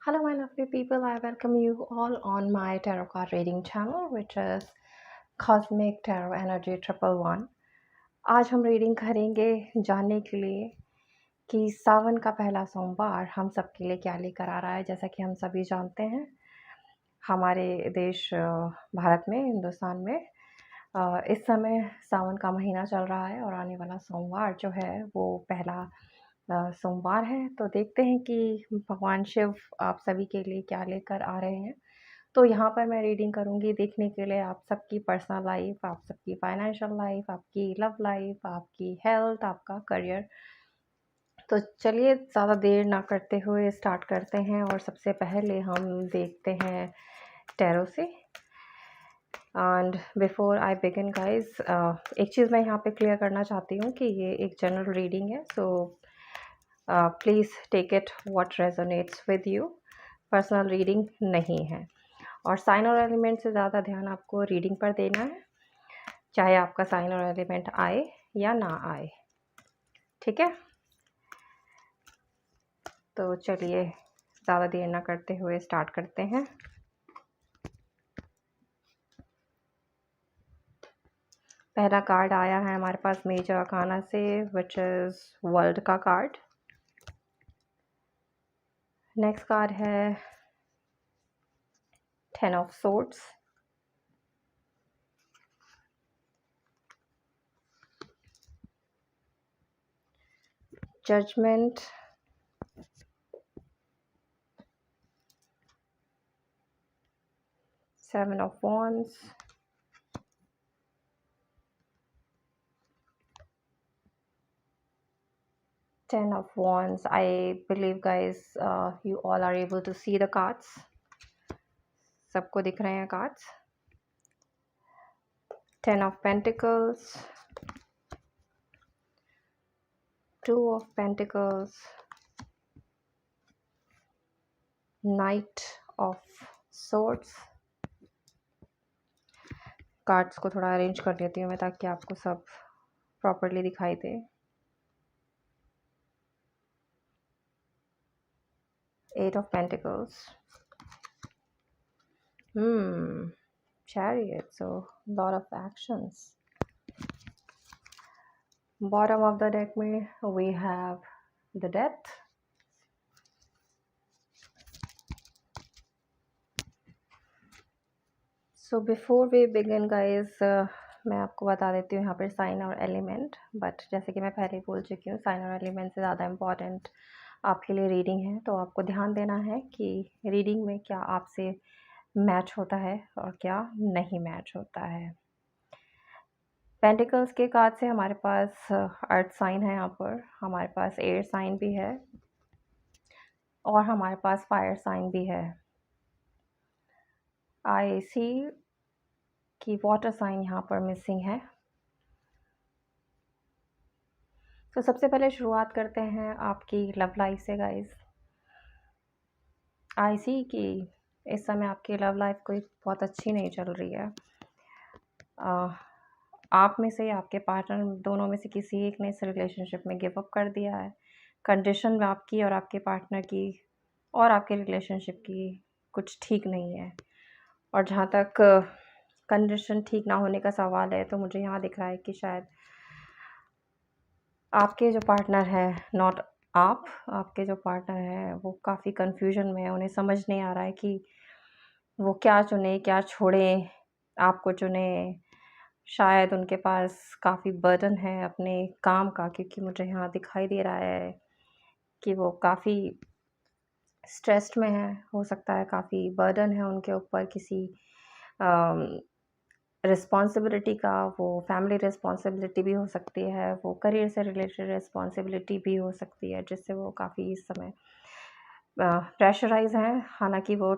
Hello, my lovely people. I welcome you all on my tarot card reading channel, which is Cosmic Tarot Energy Triple One. आज हम reading करेंगे जानने के लिए कि सावन का पहला सोमवार हम सबके लिए क्या लेकर आ रहा है। जैसा कि हम सभी जानते हैं, हमारे देश भारत में, हिंदुस्तान में इस समय सावन का महीना चल रहा है और आने वाला सोमवार जो है वो पहला सोमवार है। तो देखते हैं कि भगवान शिव आप सभी के लिए क्या लेकर आ रहे हैं। तो यहाँ पर मैं रीडिंग करूँगी देखने के लिए आप सबकी पर्सनल लाइफ, आप सबकी फाइनेंशियल लाइफ, आपकी लव लाइफ, आपकी हेल्थ, आपका करियर। तो चलिए ज़्यादा देर ना करते हुए स्टार्ट करते हैं और सबसे पहले हम देखते हैं टैरो से। And before I begin guys, एक चीज़ मैं यहाँ पे क्लियर करना चाहती हूँ कि ये एक जनरल रीडिंग है, so please take it what resonates with you. Personal reading नहीं है और साइन और एलिमेंट से ज़्यादा ध्यान आपको रीडिंग पर देना है, चाहे आपका साइन और एलिमेंट आए या ना आए, ठीक है। तो चलिए ज़्यादा देर ना करते हुए स्टार्ट करते हैं। पहला कार्ड आया है हमारे पास मेजर आर्काना से, विच इज़ वर्ल्ड का कार्ड। नेक्स्ट कार्ड है 10 of swords, judgment, 7 of wands, Ten of Wands. I believe guys you all are able to see the cards. सबको दिख रहे हैं cards. 10 of Pentacles, 2 of Pentacles, Knight of Swords. Cards को थोड़ा arrange कर लेती हूँ मैं ताकि आपको सब प्रॉपरली दिखाई दे। 8 of Pentacles, Chariot, so lot of actions. Bottom of the deck में we have the Death, so before we begin guys मैं आपको बता देती हूँ यहाँ पर साइन और एलिमेंट। बट जैसे कि मैं पहले बोल चुकी हूँ, साइन और एलिमेंट से ज़्यादा इम्पॉर्टेंट आपके लिए रीडिंग है। तो आपको ध्यान देना है कि रीडिंग में क्या आपसे मैच होता है और क्या नहीं मैच होता है। पेंटिकल्स के कार्ड से हमारे पास अर्थ साइन है, यहाँ पर हमारे पास एयर साइन भी है और हमारे पास फायर साइन भी है। आई सी कि वाटर साइन यहाँ पर मिसिंग है। तो सबसे पहले शुरुआत करते हैं आपकी लव लाइफ से गाइस। आई सी कि इस समय आपकी लव लाइफ कोई बहुत अच्छी नहीं चल रही है। आप में से आपके पार्टनर दोनों में से किसी एक ने इस रिलेशनशिप में गिव अप कर दिया है। कंडीशन आपकी और आपके पार्टनर की और आपके रिलेशनशिप की कुछ ठीक नहीं है। और जहाँ तक कंडीशन ठीक ना होने का सवाल है, तो मुझे यहाँ दिख रहा है कि शायद आपके जो पार्टनर है, नॉट आपके जो पार्टनर है वो काफ़ी कन्फ्यूजन में है। उन्हें समझ नहीं आ रहा है कि वो क्या चुने क्या छोड़े, आपको चुने। शायद उनके पास काफ़ी बर्डन है अपने काम का, क्योंकि मुझे यहाँ दिखाई दे रहा है कि वो काफ़ी स्ट्रेस्ड में है। हो सकता है काफ़ी बर्डन है उनके ऊपर किसी रिस्पॉन्सिबिलिटी का। वो फैमिली रिस्पॉन्सिबिलिटी भी हो सकती है, वो करियर से रिलेटेड रिस्पॉन्सिबिलिटी भी हो सकती है, जिससे वो काफ़ी इस समय प्रेशराइज हैं। हालांकि वो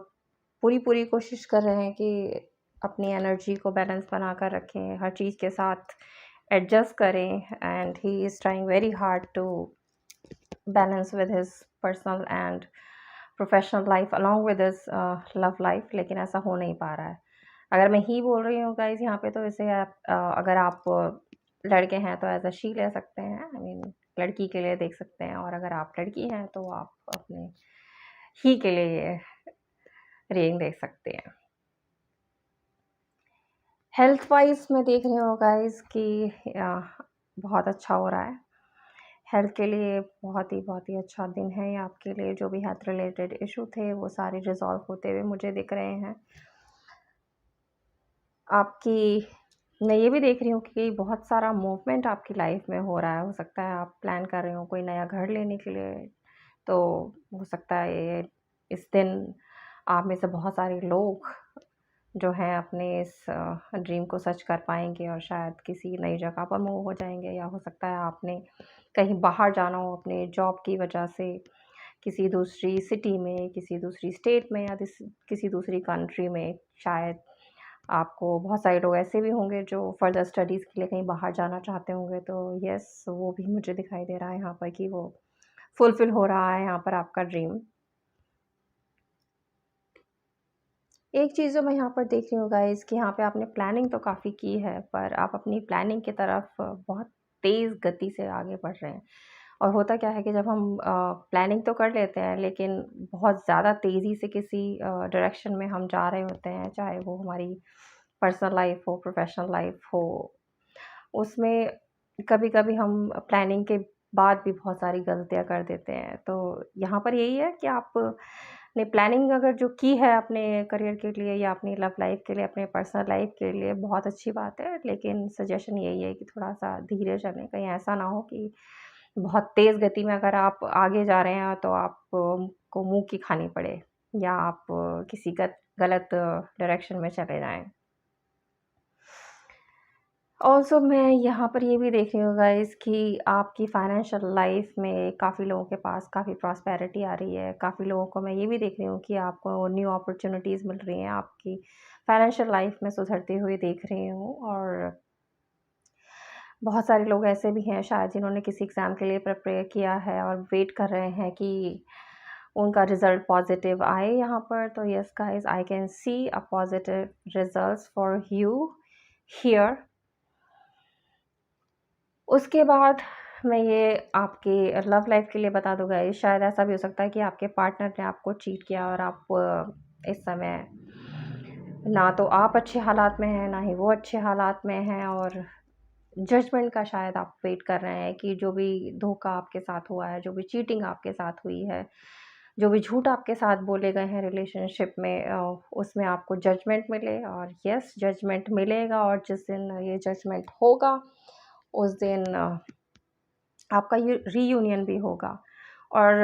पूरी कोशिश कर रहे हैं कि अपनी एनर्जी को बैलेंस बना कर रखें, हर चीज़ के साथ एडजस्ट करें, and he is trying very hard to balance with his personal and professional life along with his love life, लेकिन ऐसा हो नहीं पा रहा है। अगर मैं ही बोल रही हूँ गाइज यहाँ पे, तो इसे आप अगर आप लड़के हैं तो एज अ शी ले सकते हैं, आई मीन लड़की के लिए देख सकते हैं, और अगर आप लड़की हैं तो आप अपने ही के लिए ये रीडिंग देख सकते हैं। हेल्थ वाइज मैं देख रही हूँ गाइस कि बहुत अच्छा हो रहा है। हेल्थ के लिए बहुत ही अच्छा दिन है ये आपके लिए। जो भी हेल्थ रिलेटेड इशू थे वो सारे रिजॉल्व होते हुए मुझे दिख रहे हैं। आपकी मैं ये भी देख रही हूँ कि बहुत सारा मूवमेंट आपकी लाइफ में हो रहा है। हो सकता है आप प्लान कर रहे हो कोई नया घर लेने के लिए, तो हो सकता है ये इस दिन आप में से बहुत सारे लोग जो हैं अपने इस ड्रीम को सच कर पाएँगे और शायद किसी नई जगह पर मूव हो जाएँगे, या हो सकता है आपने कहीं बाहर जाना हो अपने जॉब की वजह से, किसी दूसरी सिटी में, किसी दूसरी स्टेट में, या किसी दूसरी कंट्री में। शायद आपको बहुत सारे लोग ऐसे भी होंगे जो फर्दर स्टडीज़ के लिए कहीं बाहर जाना चाहते होंगे, तो येस, वो भी मुझे दिखाई दे रहा है यहाँ पर कि वो फुलफ़िल हो रहा है यहाँ पर आपका ड्रीम। एक चीज़ जो मैं यहाँ पर देख रही हूँ गाइज़ कि यहाँ पे आपने प्लानिंग तो काफ़ी की है, पर आप अपनी प्लानिंग की तरफ बहुत तेज़ गति से आगे बढ़ रहे हैं। और होता क्या है कि जब हम प्लानिंग तो कर लेते हैं, लेकिन बहुत ज़्यादा तेज़ी से किसी डायरेक्शन में हम जा रहे होते हैं, चाहे वो हमारी पर्सनल लाइफ़ हो, प्रोफ़ेशनल लाइफ़ हो, उसमें कभी-कभी हम प्लानिंग के बाद भी बहुत सारी गलतियाँ कर देते हैं। तो यहाँ पर यही है कि आपने प्लानिंग अगर जो की है अपने करियर के लिए या अपनी लव लाइफ़ के लिए, अपने पर्सनल लाइफ़ के लिए, बहुत अच्छी बात है। लेकिन सजेशन यही है कि थोड़ा-सा धीरे चलें, कहीं ऐसा ना हो कि बहुत तेज़ गति में अगर आप आगे जा रहे हैं तो आप को मुँह की खानी पड़े, या आप किसी गलत डायरेक्शन में चले जाएँ। ऑल्सो मैं यहाँ पर ये भी देख रही हूँ गाइज़ कि आपकी फाइनेंशियल लाइफ़ में काफ़ी लोगों के पास काफ़ी प्रॉस्पेरिटी आ रही है। काफ़ी लोगों को मैं ये भी देख रही हूँ कि आपको न्यू अपॉर्च्युनिटीज़ मिल रही हैं, आपकी फाइनेंशियल लाइफ़ में सुधरते हुए देख रही हूँ। और बहुत सारे लोग ऐसे भी हैं शायद जिन्होंने किसी एग्ज़ाम के लिए प्रिपेयर किया है और वेट कर रहे हैं कि उनका रिज़ल्ट पॉज़िटिव आए यहाँ पर। तो yes guys, I can see a positive results for you here. उसके बाद मैं ये आपके लव लाइफ़ के लिए बता दूँ गाइस, शायद ऐसा भी हो सकता है कि आपके पार्टनर ने आपको चीट किया और आप इस समय ना तो आप अच्छे हालात में हैं, ना ही वो अच्छे हालात में हैं, और जजमेंट का शायद आप वेट कर रहे हैं कि जो भी धोखा आपके साथ हुआ है, जो भी चीटिंग आपके साथ हुई है, जो भी झूठ आपके साथ बोले गए हैं रिलेशनशिप में, उसमें आपको जजमेंट मिले। और यस, जजमेंट मिलेगा, और जिस दिन ये जजमेंट होगा, उस दिन आपका ये रीयूनियन भी होगा। और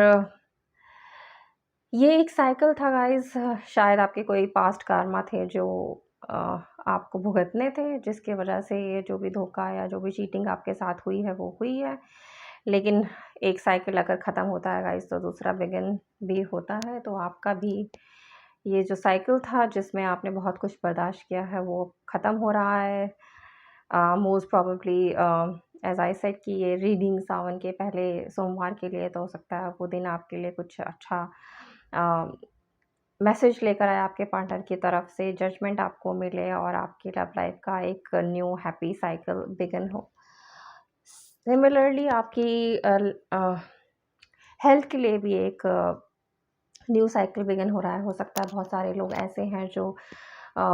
ये एक साइकिल था गाइज़, शायद आपके कोई पास्ट कर्मा थे जो अ, आपको भुगतने थे, जिसकी वजह से ये जो भी धोखा या जो भी चीटिंग आपके साथ हुई है, वो हुई है। लेकिन एक साइकिल अगर ख़त्म होता है गाइज़, तो दूसरा बिगिन भी होता है। तो आपका भी ये जो साइकिल था जिसमें आपने बहुत कुछ बर्दाश्त किया है, वो ख़त्म हो रहा है। Most probably as I said कि ये रीडिंग सावन के पहले सोमवार के लिए, तो हो सकता है वो दिन आपके लिए कुछ अच्छा अ, मैसेज लेकर आए आपके पार्टनर की तरफ से, जजमेंट आपको मिले और आपकी लव लाइफ़ का एक न्यू हैप्पी साइकिल बिगिन हो। सिमिलरली आपकी हेल्थ के लिए भी एक न्यू साइकिल बिगिन हो रहा है। हो सकता है बहुत सारे लोग ऐसे हैं जो अ,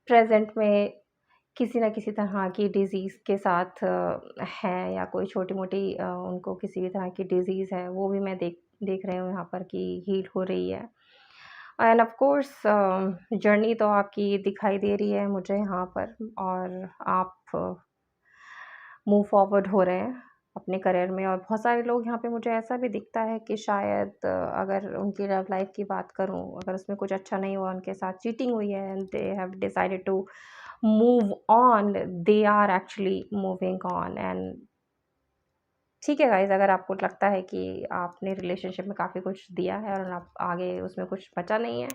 प्रेज़ेंट में किसी न किसी तरह की डिज़ीज़ के साथ हैं, या कोई छोटी-मोटी उनको किसी भी तरह की डिज़ीज़ है, वो भी मैं देख देख रही हूँ यहाँ पर कि हील हो रही है। एंड ऑफ़ कोर्स जर्नी तो आपकी दिखाई दे रही है मुझे यहाँ पर, और आप मूव फॉरवर्ड हो रहे हैं अपने करियर में। और बहुत सारे लोग यहाँ पे मुझे ऐसा भी दिखता है कि शायद अगर उनकी लव लाइफ़ की बात करूँ, अगर उसमें कुछ अच्छा नहीं हुआ, उनके साथ चीटिंग हुई है and they have decided to move on, they are actually moving on. And ठीक है गाइज़, अगर आपको लगता है कि आपने रिलेशनशिप में काफ़ी कुछ दिया है और आप आगे उसमें कुछ बचा नहीं है,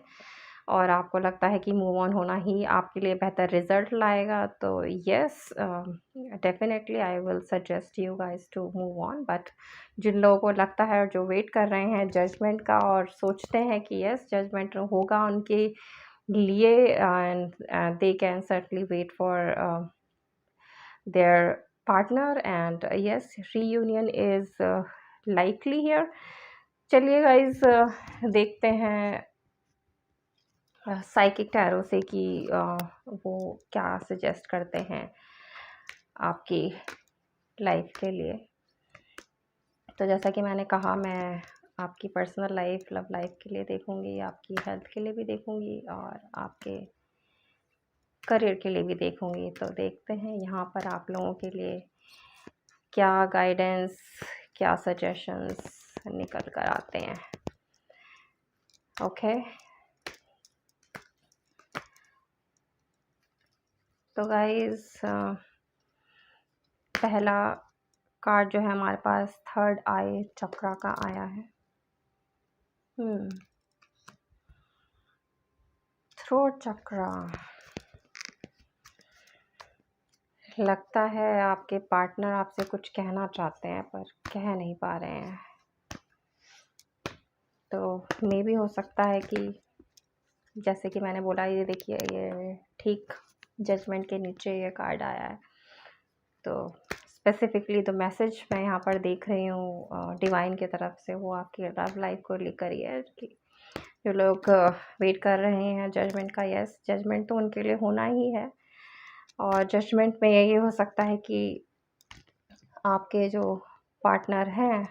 और आपको लगता है कि मूव ऑन होना ही आपके लिए बेहतर रिज़ल्ट लाएगा, तो yes, definitely I will suggest you guys to move on. But जिन लोगों को लगता है और जो वेट कर रहे हैं जजमेंट का, और सोचते हैं कि येस, जजमेंट होगा उनके लिए, and they can certainly wait for their partner, and yes, reunion is likely here. चलिए गाइस, देखते हैं साइकिक टैरो से कि वो क्या सजेस्ट करते हैं आपकी लाइफ के लिए। तो जैसा कि मैंने कहा, मैं आपकी पर्सनल लाइफ, लव लाइफ के लिए देखूंगी, आपकी हेल्थ के लिए भी देखूंगी और आपके करियर के लिए भी देखूंगी। तो देखते हैं यहाँ पर आप लोगों के लिए क्या गाइडेंस, क्या सजेशंस निकल कर आते हैं। ओके, तो गाइस, पहला कार्ड जो है हमारे पास थर्ड आई चक्रा का आया है। थ्रोट चक्रा, लगता है आपके पार्टनर आपसे कुछ कहना चाहते हैं पर कह नहीं पा रहे हैं। तो मे भी हो सकता है कि जैसे कि मैंने बोला, ये देखिए, ये ठीक जजमेंट के नीचे ये कार्ड आया है। तो स्पेसिफिकली तो मैसेज मैं यहाँ पर देख रही हूँ डिवाइन की तरफ से, वो आपकी लव लाइफ को लेकर ही है कि जो लोग वेट कर रहे हैं जजमेंट का। यस, जजमेंट तो उनके लिए होना ही है। और जजमेंट में यही हो सकता है कि आपके जो पार्टनर हैं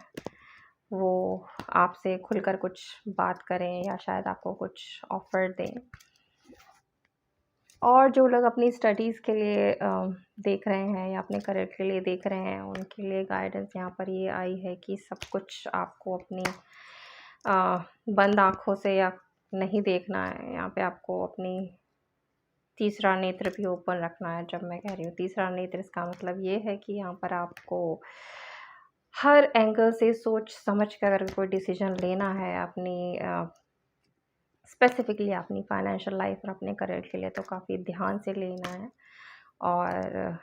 वो आपसे खुलकर कुछ बात करें या शायद आपको कुछ ऑफ़र दें। और जो लोग अपनी स्टडीज़ के लिए देख रहे हैं या अपने करियर के लिए देख रहे हैं, उनके लिए गाइडेंस यहाँ पर ये आई है कि सब कुछ आपको अपनी बंद आँखों से या नहीं देखना है। यहाँ पे आपको अपनी तीसरा नेत्र भी ओपन रखना है। जब मैं कह रही हूँ तीसरा नेत्र, इसका मतलब ये है कि यहाँ पर आपको हर एंगल से सोच समझ कर अगर कोई डिसीजन लेना है अपनी स्पेसिफिकली अपनी फाइनेंशियल लाइफ और अपने करियर के लिए, तो काफ़ी ध्यान से लेना है। और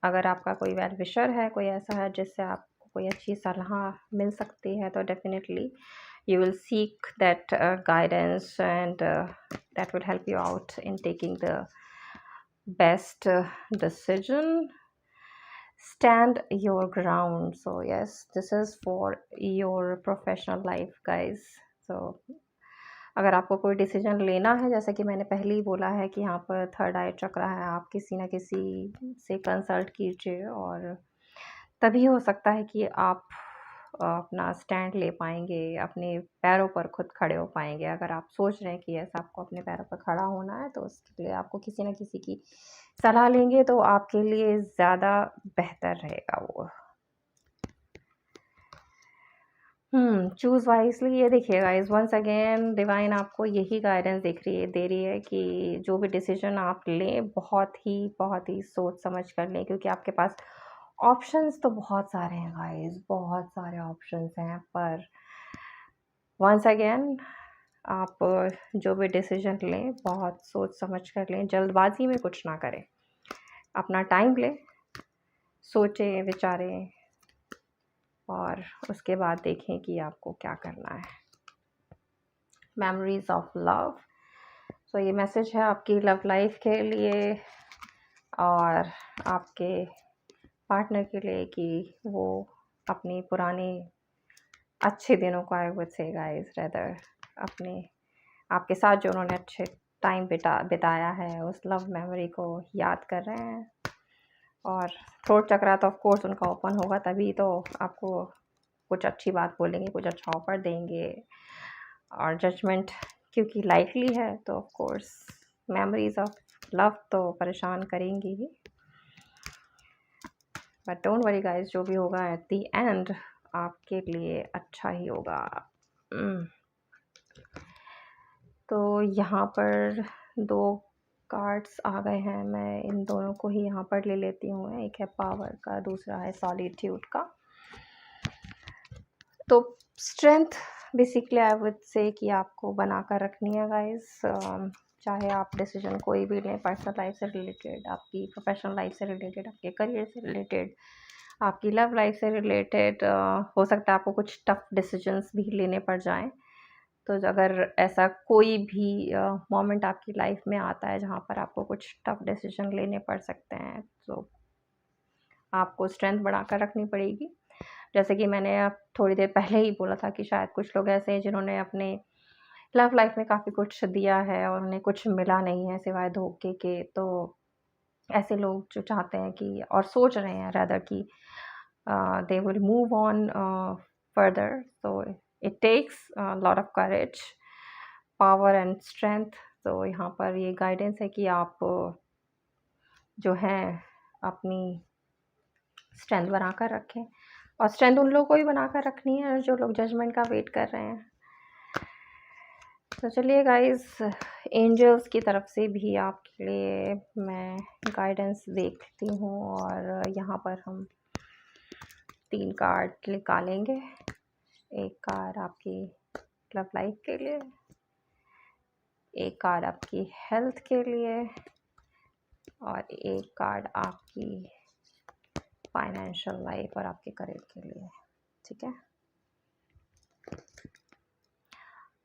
अगर आपका कोई वेल विशर है, कोई ऐसा है जिससे आपको कोई अच्छी सलाह मिल सकती है, तो definitely you will seek that guidance, and that will help you out in taking the best decision. Stand your ground. So yes, this is for your professional life, guys. So अगर आपको कोई डिसीजन लेना है, जैसे कि मैंने पहले ही बोला है कि यहाँ पर थर्ड आई चक्रा है, आप किसी न किसी से कंसल्ट कीजिए और तभी हो सकता है कि आप अपना स्टैंड ले पाएंगे, अपने पैरों पर खुद खड़े हो पाएंगे। अगर आप सोच रहे हैं कि ऐसा आपको अपने पैरों पर खड़ा होना है, तो उसके लिए आपको किसी न किसी की सलाह लेंगे तो आपके लिए ज़्यादा बेहतर रहेगा वो। Choose wisely. ये देखिए गाइस, वंस अगेन डिवाइन आपको यही गाइडेंस दे रही है कि जो भी डिसीजन आप लें, बहुत ही सोच समझ कर लें, क्योंकि आपके पास ऑप्शंस तो बहुत सारे हैं गाइस, बहुत सारे ऑप्शंस हैं। पर वंस अगेन आप जो भी डिसीजन लें, बहुत सोच समझ कर लें, जल्दबाजी में कुछ ना करें, अपना टाइम लें, सोचें विचारें और उसके बाद देखें कि आपको क्या करना है। Memories of love. सो ये मैसेज है आपकी लव लाइफ के लिए और आपके पार्टनर के लिए कि वो अपनी पुरानी अच्छे दिनों को, I would say guys rather, अपने आपके साथ जो उन्होंने अच्छे टाइम बिताया है, उस लव मेमोरी को याद कर रहे हैं। और थ्रोट चक्रा तो ऑफ कोर्स उनका ओपन होगा, तभी तो आपको कुछ अच्छी बात बोलेंगे, कुछ अच्छा ऑफर देंगे। और जजमेंट क्योंकि लाइकली है, तो of course memories of love तो परेशान करेंगी ही। बट डोंट वरी गाइस, जो भी होगा एट द एंड आपके लिए अच्छा ही होगा। तो यहाँ पर 2 कार्ड्स आ गए हैं, मैं इन दोनों को ही यहाँ पर ले लेती हूँ। एक है पावर का, दूसरा है सॉलिट्यूड का। तो strength basically I would say कि आपको बना कर रखनी है गाइस। चाहे आप डिसीजन कोई भी लें, पर्सनल लाइफ से रिलेटेड, आपकी प्रोफेशनल लाइफ से रिलेटेड, आपके करियर से रिलेटेड, आपकी लव लाइफ से रिलेटेड, हो सकता है आपको कुछ टफ डिसीजंस भी लेने पड़ जाएं। तो अगर ऐसा कोई भी मोमेंट आपकी लाइफ में आता है जहाँ पर आपको कुछ टफ डिसीजन लेने पड़ सकते हैं, तो आपको स्ट्रेंथ बढ़ाकर रखनी पड़ेगी। जैसे कि मैंने अब थोड़ी देर पहले ही बोला था कि शायद कुछ लोग ऐसे हैं जिन्होंने अपने लव लाइफ में काफ़ी कुछ दिया है और उन्हें कुछ मिला नहीं है सिवाय धोखे के। तो ऐसे लोग जो चाहते हैं कि और सोच रहे हैं रादर कि they will move on further, so it takes lot of courage, power and strength. तो यहाँ पर ये गाइडेंस है कि आप जो है अपनी स्ट्रेंथ बनाकर रखें, और स्ट्रेंथ उन लोगों को ही बनाकर रखनी है जो लोग जजमेंट का वेट कर रहे हैं। तो चलिए गाइस, एंजल्स की तरफ से भी आपके लिए मैं गाइडेंस देखती हूँ, और यहाँ पर हम 3 कार्ड निकालेंगे। एक कार्ड आपकी लव लाइफ के लिए, एक कार्ड आपकी हेल्थ के लिए, और एक कार्ड आपकी फाइनेंशियल लाइफ और आपके करियर के लिए। ठीक है,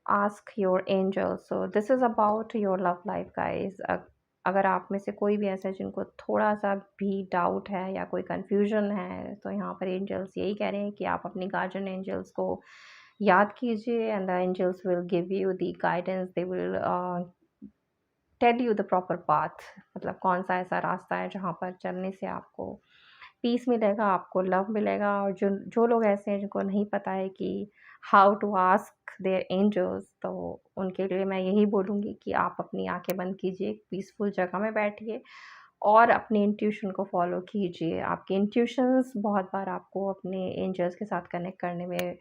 ask your angel. So this is about your love life guys. अगर आप में से कोई भी ऐसा है जिनको थोड़ा सा भी डाउट है या कोई कन्फ्यूजन है, तो यहाँ पर एंजल्स यही कह रहे हैं कि आप अपनी गार्जियन एंजल्स को याद कीजिए, and the angels will give you the guidance, they will tell you the proper path. मतलब कौन सा ऐसा रास्ता है जहाँ पर चलने से आपको पीस मिलेगा, आपको लव मिलेगा। और जो जो लोग ऐसे हैं जिनको नहीं पता है कि how to ask their angels, तो उनके लिए मैं यही बोलूँगी कि आप अपनी आंखें बंद कीजिए, एक पीसफुल जगह में बैठिए और अपने इंट्यूशन को फॉलो कीजिए। आपके इंट्यूशंस बहुत बार आपको अपने एंजल्स के साथ कनेक्ट करने में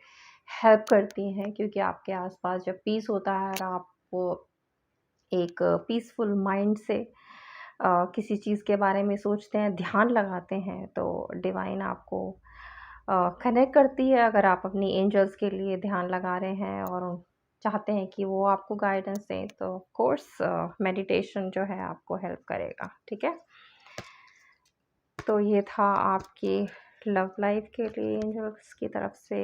हेल्प करती हैं, क्योंकि आपके आसपास जब पीस होता है और आप एक पीसफुल माइंड से किसी चीज़ के बारे में सोचते हैं, ध्यान लगाते हैं, तो डिवाइन आपको कनेक्ट करती है। अगर आप अपनी एंजल्स के लिए ध्यान लगा रहे हैं और चाहते हैं कि वो आपको गाइडेंस दें, तो ऑफ कोर्स मेडिटेशन जो है आपको हेल्प करेगा। ठीक है, तो ये था आपकी लव लाइफ के लिए एंजल्स की तरफ से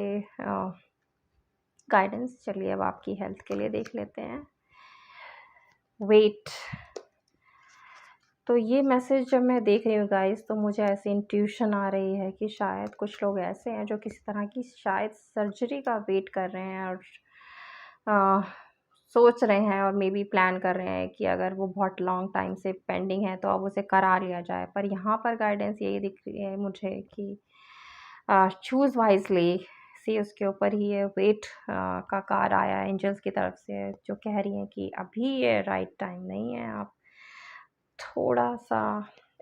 गाइडेंस। चलिए अब आपकी हेल्थ के लिए देख लेते हैं। वेट। तो ये मैसेज जब मैं देख रही हूँ गाइस, तो मुझे ऐसी इंट्यूशन आ रही है कि शायद कुछ लोग ऐसे हैं जो किसी तरह की शायद सर्जरी का वेट कर रहे हैं, और अ, सोच रहे हैं और मे बी प्लान कर रहे हैं कि अगर वो बहुत लॉन्ग टाइम से पेंडिंग है तो अब उसे करा लिया जाए। पर यहाँ पर गाइडेंस यही दिख रही है मुझे कि चूज़ वाइजली। सी उसके ऊपर ही ये वेट का कार्ड आया है एंजल्स की तरफ से, जो कह रही हैं कि अभी ये राइट टाइम नहीं है, आप थोड़ा-सा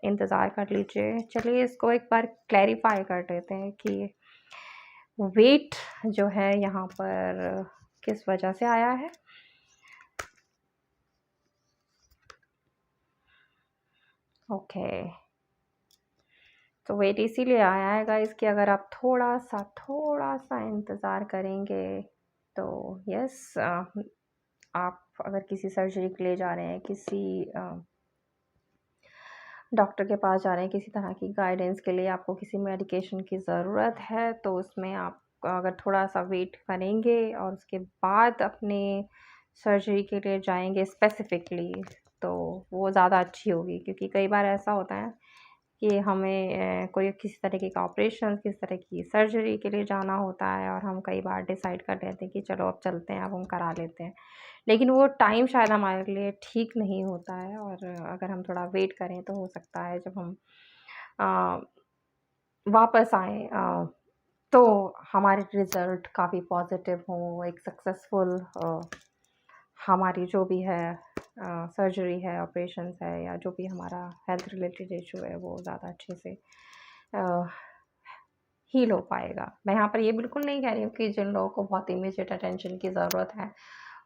इंतज़ार कर लीजिए। चलिए इसको एक बार क्लैरिफ़ाई कर देते हैं कि वेट जो है यहाँ पर किस वजह से आया है। ओके, तो वेट इसीलिए आया है गाइस कि अगर आप थोड़ा-सा इंतज़ार करेंगे तो यस, आप अगर किसी सर्जरी के लिए जा रहे हैं, किसी डॉक्टर के पास जा रहे हैं, किसी तरह की गाइडेंस के लिए, आपको किसी मेडिकेशन की ज़रूरत है, तो उसमें आप अगर थोड़ा-सा वेट करेंगे और उसके बाद अपने सर्जरी के लिए जाएँगे स्पेसिफ़िकली, तो वो ज़्यादा अच्छी होगी। क्योंकि कई बार ऐसा होता है कि हमें कोई किसी तरीके का ऑपरेशन, किसी तरह की सर्जरी के लिए जाना होता है, और हम कई बार डिसाइड कर लेते हैं कि चलो अब चलते हैं, अब हम करा लेते हैं। लेकिन वो टाइम शायद हमारे लिए ठीक नहीं होता है, और अगर हम थोड़ा वेट करें तो हो सकता है जब हम अ, वापस आएँ तो हमारे रिज़ल्ट काफ़ी पॉज़िटिव हों, एक सक्सेसफुल हमारी जो भी है सर्जरी है, ऑपरेशंस है, या जो भी हमारा हेल्थ रिलेटेड इश्यू है, वो ज़्यादा अच्छे से हील हो पाएगा। मैं यहाँ पर ये बिल्कुल नहीं कह रही हूँ कि जिन लोगों को बहुत इमीडिएट अटेंशन की ज़रूरत है,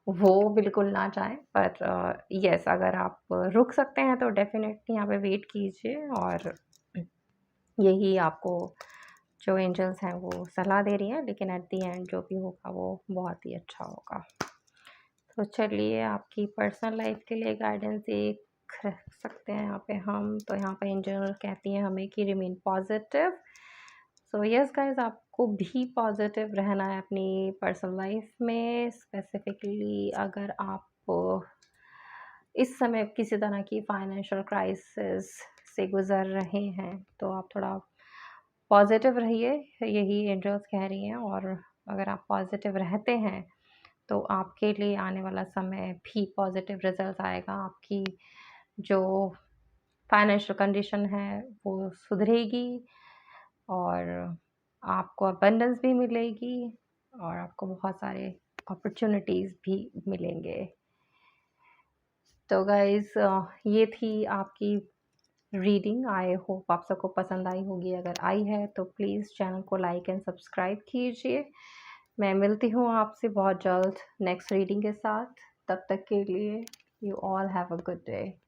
वो बिल्कुल ना जाएँ। पर येस, अगर आप रुक सकते हैं तो डेफ़िनेटली यहाँ पे वेट कीजिए, और यही आपको जो एंजल्स हैं वो सलाह दे रही हैं, लेकिन एट द एंड जो भी होगा वो बहुत ही अच्छा होगा। तो चलिए आपकी पर्सनल लाइफ के लिए गाइडेंस देख सकते हैं यहाँ पे हम। तो यहाँ पे एंजल कहती हैं हमें कि remain positive. So yes guys, आपको भी पॉजिटिव रहना है अपनी पर्सनल लाइफ में। स्पेसिफिकली अगर आप इस समय किसी तरह की फाइनेंशियल क्राइसिस से गुज़र रहे हैं, तो आप थोड़ा पॉज़िटिव रहिए, यही एंजल्स कह रही हैं। और अगर आप पॉज़िटिव रहते हैं, तो आपके लिए आने वाला समय भी पॉज़िटिव रिज़ल्ट्स आएगा। आपकी जो फाइनेंशियल कंडीशन है, वो सुधरेगी और आपको अबंडेंस भी मिलेगी और आपको बहुत सारे अपॉर्च्युनिटीज़ भी मिलेंगे। तो गाइज़ ये थी आपकी रीडिंग। आई होप आप सबको पसंद आई होगी। अगर आई है तो प्लीज़ चैनल को लाइक एंड सब्सक्राइब कीजिए। मैं मिलती हूँ आपसे बहुत जल्द नेक्स्ट रीडिंग के साथ। तब तक के लिए you all have a good day.